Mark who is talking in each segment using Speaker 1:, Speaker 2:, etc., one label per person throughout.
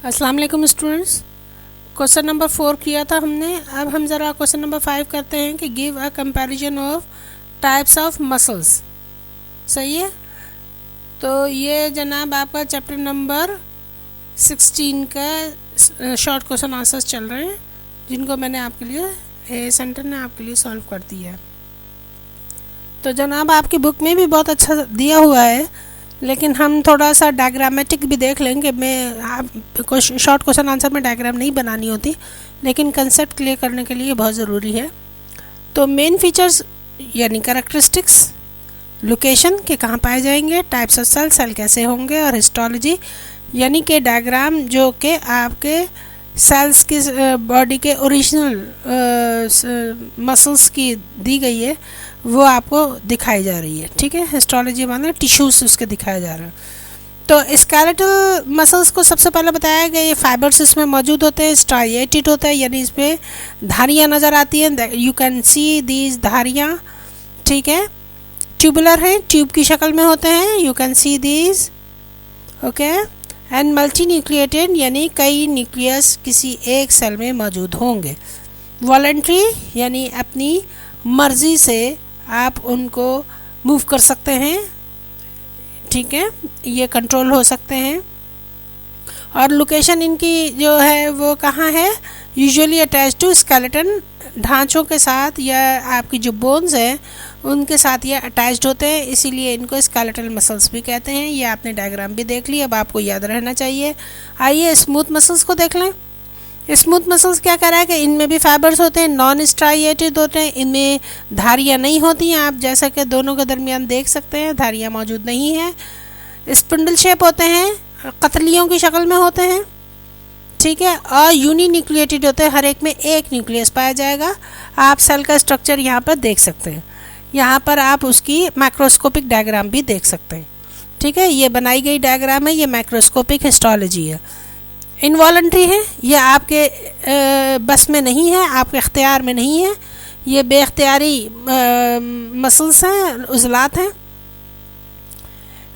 Speaker 1: अस्सलाम वालेकुम students. Question number 4 किया था हमने। अब हम ज़रा क्वेश्चन नंबर 5 करते हैं कि give a comparison of types of muscles. सही है। तो ये जनाब आपका चैप्टर नंबर 16 का शॉर्ट क्वेश्चन आंसर्स चल रहे हैं, जिनको मैंने आपके लिए ए सेंटर ने आपके लिए सॉल्व कर दिया है। तो जनाब आपकी बुक में भी बहुत अच्छा दिया हुआ है, लेकिन हम थोड़ा सा डायग्रामेटिक भी देख लेंगे। मैं आपको शॉर्ट क्वेश्चन आंसर में डायग्राम नहीं बनानी होती, लेकिन कंसेप्ट क्लियर करने के लिए बहुत ज़रूरी है। तो मेन फीचर्स यानी कैरेक्टरिस्टिक्स, लोकेशन के कहाँ पाए जाएंगे, टाइप्स ऑफ सेल, सेल कैसे होंगे, और हिस्टोलॉजी यानी कि डायग्राम जो कि आपके सेल्स की बॉडी के ओरिजिनल मसल्स की दी गई है, वो आपको दिखाई जा रही है। ठीक है। हिस्टोलॉजी माने टिश्यूज उसके दिखाया जा रहा है। तो स्केलेटल मसल्स को सबसे पहले बताया गया, ये फाइबर्स इसमें मौजूद होते हैं, स्ट्राइएटेड होता है यानी इसमें धारियाँ नज़र आती हैं। यू कैन सी दीज धारियाँ। ठीक है। ट्यूबुलर हैं, ट्यूब की शक्ल में होते हैं, you can see these. Okay. And multi nucleated यानी कई न्यूक्लियस किसी एक सेल में मौजूद होंगे। वॉलंटरी यानी अपनी मर्जी से आप उनको मूव कर सकते हैं। ठीक है। ये कंट्रोल हो सकते हैं। और लोकेशन इनकी जो है वो कहाँ है, यूजुअली अटैच टू स्केलेटन, ढांचों के साथ या आपकी जो बोन्स हैं उनके साथ ये अटैच्ड होते हैं, इसीलिए इनको स्केलेटल मसल्स भी कहते हैं। ये आपने डायग्राम भी देख लिया, अब आपको याद रहना चाहिए। आइए स्मूथ मसल्स को देख लें। स्मूथ मसल्स क्या कह रहा है कि इनमें भी फाइबर्स होते हैं, नॉन स्ट्राइएटेड होते हैं, इनमें धारियाँ नहीं होती हैं। आप जैसा कि दोनों के दरमियान देख सकते हैं, धारियाँ मौजूद नहीं हैं। स्पिंडल शेप होते हैं, कतलियों की शक्ल में होते हैं। ठीक है। और यूनी न्यूक्लिएटेड होते हैं, हर एक में एक न्यूक्लियस पाया जाएगा। आप सेल का स्ट्रक्चर यहाँ पर देख सकते हैं, यहाँ पर आप उसकी मैक्रोस्कोपिक डायग्राम भी देख सकते हैं। ठीक है। ये बनाई गई डायग्राम है, ये मैक्रोस्कोपिक हिस्टोलॉजी है। इनवॉलंटरी है, ये आपके बस में नहीं है, आपके इख्तियार में नहीं है, ये बेख्तियारी मसल्स हैं, उज़लात हैं।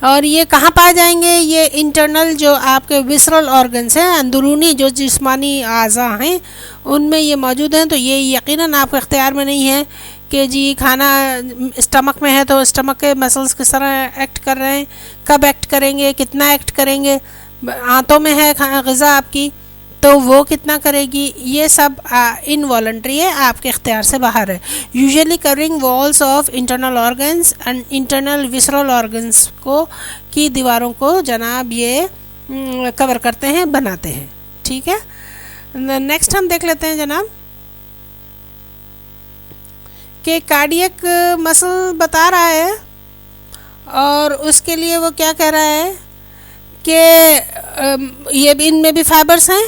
Speaker 1: और ये कहाँ पाए जाएंगे, ये इंटरनल जो आपके विसरल ऑर्गन्स हैं, अंदरूनी जो जिस्मानी आज़ा हैं उनमें ये मौजूद हैं। तो ये यकीनन आपके इख्तियार में नहीं है कि जी खाना स्टमक में है तो स्टमक के मसल्स किस तरह एक्ट कर रहे हैं, कब एक्ट करेंगे, कितना एक्ट करेंगे। आंतों में है ग़िज़ा आपकी, तो वो कितना करेगी, ये सब इनवॉलंटरी है, आपके इख्तियार से बाहर है। Usually covering walls of internal organs and internal visceral organs को की दीवारों को जनाब ये कवर करते हैं, बनाते हैं। ठीक है। नेक्स्ट हम देख लेते हैं जनाब कि कार्डियक मसल बता रहा है, और उसके लिए वो क्या कह रहा है कि ये भी इनमें भी फाइबर्स हैं,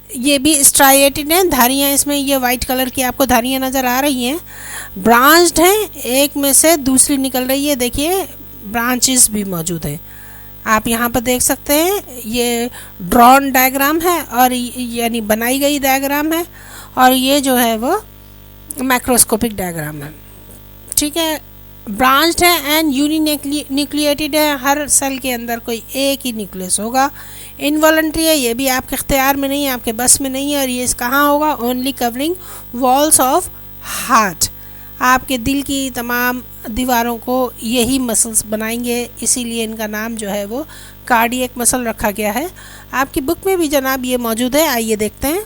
Speaker 1: ये भी स्ट्राइएटेड हैं, धारियाँ इसमें ये वाइट कलर की आपको धारियाँ नज़र आ रही हैं, ब्रांच्ड हैं, एक में से दूसरी निकल रही है। देखिए ब्रांचेस भी मौजूद हैं, आप यहाँ पर देख सकते हैं। ये ड्रॉन डायग्राम है और यानी बनाई गई डायग्राम है, और ये जो है वो मैक्रोस्कोपिक डायग्राम है। ठीक है। ब्रांच्ड है एंड यूनी न्यूक्लिएटेड है, हर सेल के अंदर कोई एक ही न्यूक्लियस होगा। इनवॉलंटरी है, ये भी आपके इख्तियार में नहीं है, आपके बस में नहीं है। और ये कहाँ होगा, only covering walls of heart, आपके दिल की तमाम दीवारों को यही मसल्स बनाएंगे, इसीलिए इनका नाम जो है वो कार्डियक मसल रखा गया है। आपकी बुक में भी जनाब ये मौजूद है, आइए देखते हैं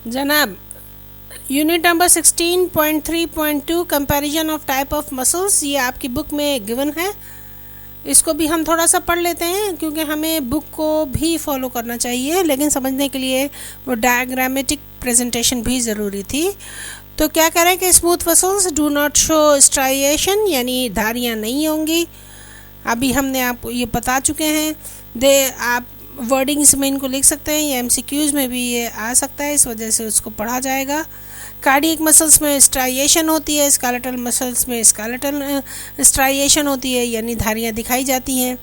Speaker 1: जनाब। Unit number 16.3.2 comparison of type of muscles, ये आपकी बुक में गिवन है। इसको भी हम थोड़ा सा पढ़ लेते हैं, क्योंकि हमें बुक को भी फॉलो करना चाहिए, लेकिन समझने के लिए वो डायग्रामेटिक प्रेजेंटेशन भी ज़रूरी थी। तो क्या करें कि smooth muscles do not show striation यानी धारियाँ नहीं होंगी, अभी हमने आपको ये बता चुके हैं। आप वर्डिंग्स में इनको लिख सकते हैं, या MCQs में भी ये आ सकता है, इस वजह से उसको पढ़ा जाएगा। कार्डियक मसल्स में स्ट्राइएशन होती है, स्केलेटल मसल्स में स्केलेटल स्ट्राइएशन होती है यानी धारियाँ दिखाई जाती हैं।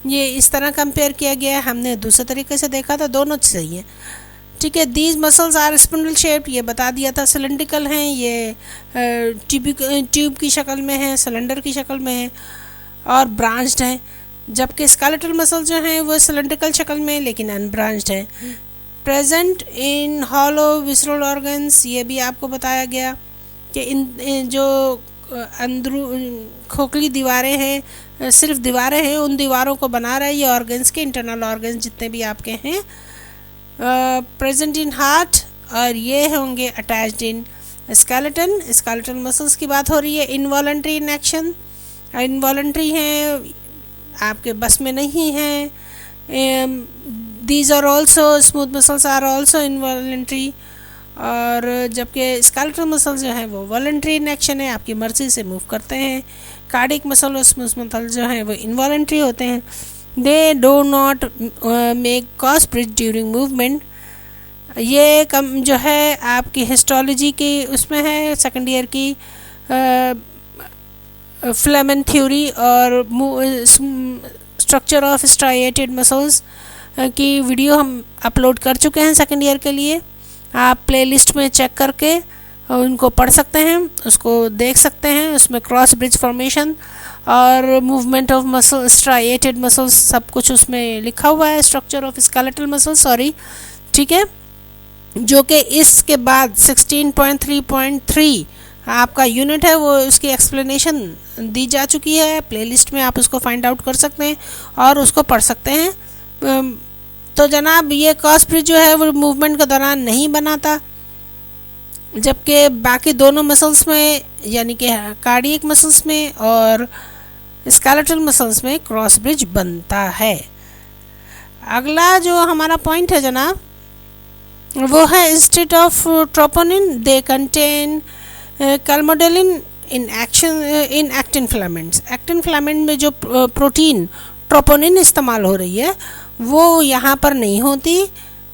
Speaker 1: ये इस तरह कंपेयर किया गया है, हमने दूसरे तरीके से देखा था, दोनों सही है। ठीक है। These muscles are spindle shaped, ये बता दिया था, सिलेंड्रिकल हैं, ये ट्यूब की शक्ल में है, सिलेंडर की शक्ल में है, और ब्रांच्ड हैं। जबकि स्केलेटल मसल जो हैं वो सिलेंड्रिकल शक्ल में लेकिन अनब्रांच्ड है। Present in hollow visceral organs, ये भी आपको बताया गया कि इन जो अंदरू खोखली दीवारें हैं, सिर्फ दीवारें हैं, उन दीवारों को बना रहा है ये ऑर्गन्स के, इंटरनल ऑर्गन्स जितने भी आपके हैं। प्रेजेंट इन हार्ट, और ये होंगे अटैच्ड इन स्केलेटन। स्केलेटल मसल्स की बात हो रही है। इनवॉलंटरी इन एक्शन, इनवॉलंटरी हैं, आपके बस में नहीं हैं। These are also smooth muscles are also involuntary, और जबकि स्केलेटल मसल जो है वो वॉलंटरी इन एक्शन है, आपकी मर्जी से मूव करते हैं। कार्डिक मसल और स्मूथ मसल जो हैं वो इनवॉलंटरी होते हैं। They do not make cross bridge during movement. ये कम जो है आपकी हिस्टोलॉजी की उसमें है, सेकेंड ईयर की फ्लेमन थ्योरी और स्ट्रक्चर ऑफ स्ट्राइएटेड मसल्स की वीडियो हम अपलोड कर चुके हैं सेकेंड ईयर के लिए। आप प्लेलिस्ट में चेक करके उनको पढ़ सकते हैं, उसको देख सकते हैं। उसमें क्रॉस ब्रिज फॉर्मेशन और movement of muscle, striated muscles, सब कुछ उसमें लिखा हुआ है। Structure of skeletal muscle, sorry, ठीक है, जो कि इसके बाद 16.3.3 आपका यूनिट है, वो उसकी एक्सप्लेनेशन दी जा चुकी है। प्लेलिस्ट में आप उसको फाइंड आउट कर सकते हैं और उसको पढ़ सकते हैं। तो जनाब ये क्रॉस ब्रिज जो है वो मूवमेंट के दौरान नहीं बनाता, जबकि बाकी दोनों मसल्स में, यानी कि कार्डियक मसल्स में और स्केलेटल मसल्स में क्रॉस ब्रिज बनता है। अगला जो हमारा पॉइंट है जनाब वो है instead of troponin they contain calmodulin in action in actin filaments. Actin filament में जो प्रोटीन ट्रोपोनिन इस्तेमाल हो रही है वो यहाँ पर नहीं होती।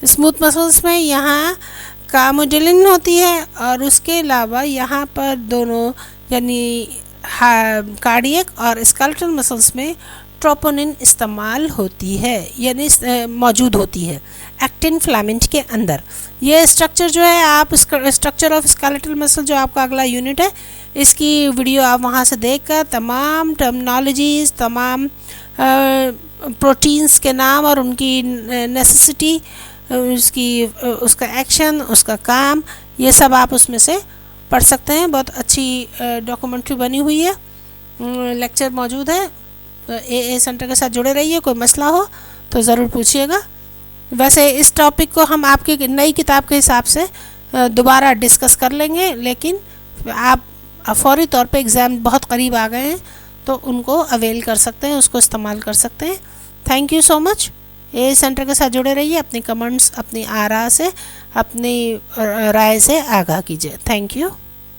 Speaker 1: स्मूथ मसल्स में यहाँ कैल्मोडेलिन होती है, और उसके अलावा यहाँ पर दोनों यानी कार्डियक और स्केलेटल मसल्स में ट्रोपोनिन इस्तेमाल होती है, यानी मौजूद होती है एक्टिन फिलामेंट के अंदर। ये स्ट्रक्चर जो है, आप स्ट्रक्चर ऑफ स्केलेटल मसल जो आपका अगला यूनिट है, इसकी वीडियो आप वहाँ से देखकर तमाम टर्मिनोलॉजीज़, तमाम प्रोटीन्स के नाम और उनकी नेसेसिटी, उसका एक्शन, उसका काम, ये सब आप उसमें से पढ़ सकते हैं। बहुत अच्छी डॉक्यूमेंट्री बनी हुई है, लेक्चर मौजूद है। ए सेंटर के साथ जुड़े रहिए, कोई मसला हो तो ज़रूर पूछिएगा। वैसे इस टॉपिक को हम आपकी नई किताब के हिसाब से दोबारा डिस्कस कर लेंगे, लेकिन आप फौरी तौर पे एग्ज़ाम बहुत करीब आ गए हैं तो उनको अवेल कर सकते हैं, उसको इस्तेमाल कर सकते हैं। Thank you so much. A centre के साथ जुड़े रहिए, अपनी कमेंट्स, अपनी आरा से, अपनी राय से आगाह कीजिए। Thank you.